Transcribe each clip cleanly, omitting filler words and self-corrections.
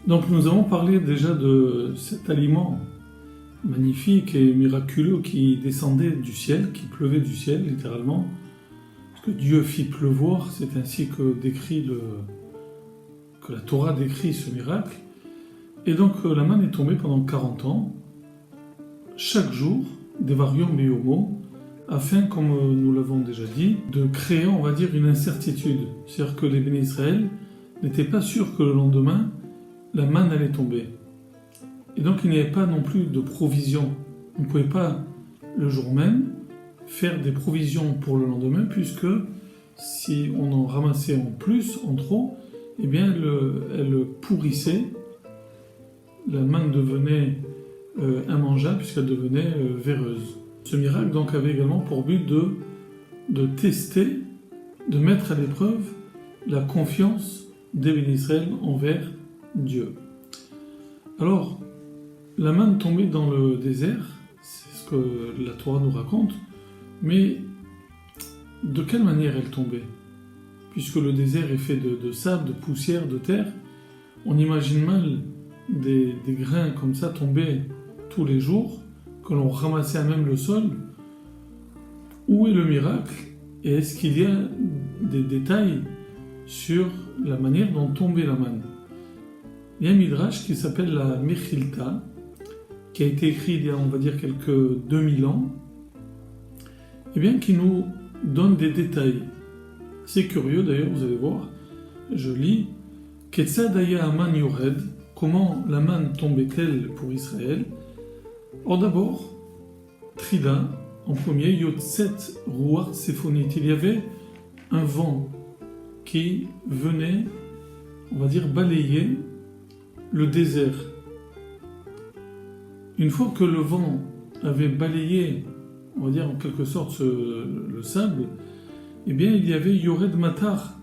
Donc nous avons parlé déjà de cet aliment magnifique et miraculeux qui descendait du ciel, qui pleuvait du ciel littéralement, parce que Dieu fit pleuvoir, c'est ainsi que la Torah décrit ce miracle. Et donc la manne est tombée pendant 40 ans, chaque jour, des varium biomo, afin, comme nous l'avons déjà dit, de créer, on va dire, une incertitude. C'est-à-dire que les bénis Israël n'étaient pas sûrs que le lendemain, la manne allait tomber. Et donc il n'y avait pas non plus de provision. On ne pouvait pas, le jour même, faire des provisions pour le lendemain, puisque si on en ramassait en plus, en trop, eh bien elle pourrissait, la manne devenait immangeable puisqu'elle devenait véreuse. Ce miracle donc avait également pour but de tester, de mettre à l'épreuve la confiance des bénis Israël envers Dieu. Alors, la manne tombait dans le désert, c'est ce que la Torah nous raconte, mais de quelle manière elle tombait? Puisque le désert est fait de sable, de poussière, de terre, on imagine mal des grains comme ça tomber tous les jours, que l'on ramassait à même le sol. Où est le miracle? Et est-ce qu'il y a des détails sur la manière dont tombait la manne? Il y a un midrash qui s'appelle la Mechilta, qui a été écrit il y a, on va dire, quelques 2000 ans, et bien qui nous donne des détails. C'est curieux d'ailleurs, vous allez voir. Je lis Ketzadaya Aman Yored, comment la manne tombait-elle pour Israël? Or d'abord, Trida, en premier, Yotzet Ruach Sephonit, il y avait un vent qui venait, on va dire, balayer le désert. Une fois que le vent avait balayé, on va dire en quelque sorte le sable, eh bien il y avait Yored Matar,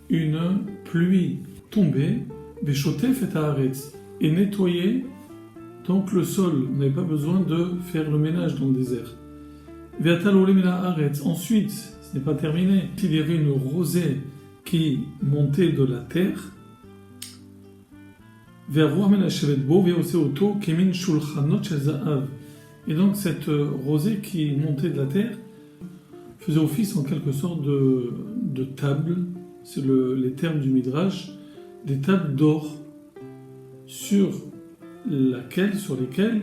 une pluie tombée, Veshotef et Haaretz, et nettoyait donc le sol. On n'avait pas besoin de faire le ménage dans le désert. Ve'atal olem el haaretz. Ensuite, ce n'est pas terminé, il y avait une rosée qui montait de la terre. Et donc cette rosée qui montait de la terre faisait office en quelque sorte de table, c'est les termes du Midrash, des tables d'or sur lesquelles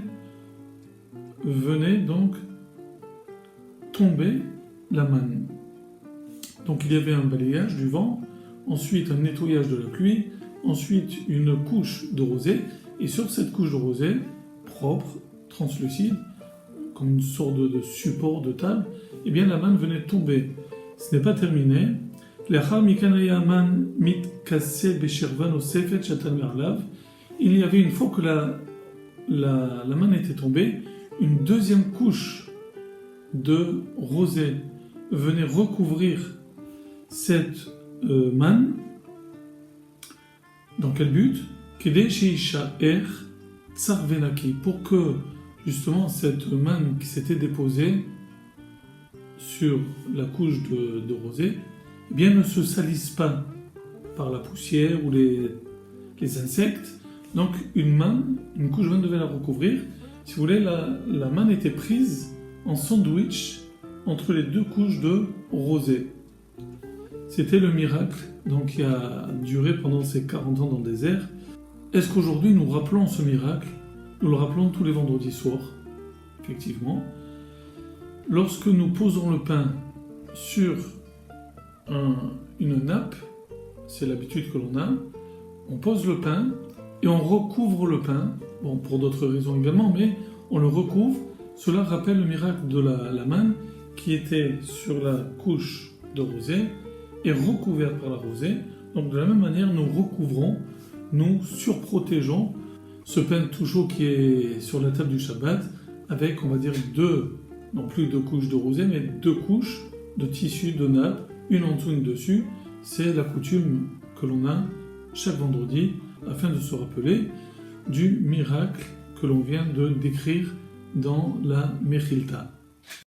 venait donc tomber la manne. Donc il y avait un balayage du vent, ensuite un nettoyage de la pluie, ensuite une couche de rosée, et sur cette couche de rosée, propre, translucide, comme une sorte de support de table, eh bien la manne venait de tomber. Ce n'est pas terminé. Il y avait, une fois que la manne était tombée, une deuxième couche de rosée venait recouvrir cette manne. Dans quel but? Pour que justement cette manne qui s'était déposée sur la couche de rosée, eh bien, ne se salisse pas par la poussière ou les insectes. Donc une couche de manne devait la recouvrir. Si vous voulez, la manne était prise en sandwich entre les deux couches de rosée. C'était le miracle donc, qui a duré pendant ces 40 ans dans le désert. Est-ce qu'aujourd'hui nous rappelons ce miracle? Nous le rappelons tous les vendredis soirs, effectivement. Lorsque nous posons le pain sur une nappe, c'est l'habitude que l'on a, on pose le pain et on recouvre le pain, bon, pour d'autres raisons également, mais on le recouvre. Cela rappelle le miracle de la manne qui était sur la couche de rosée et recouverte par la rosée. Donc de la même manière, nous recouvrons, nous surprotégeons ce pain tout chaud qui est sur la table du Shabbat avec, on va dire, non plus deux couches de rosée, mais deux couches de tissu de nappe, une en dessous, une dessus. C'est la coutume que l'on a chaque vendredi afin de se rappeler du miracle que l'on vient de décrire dans la Mechilta.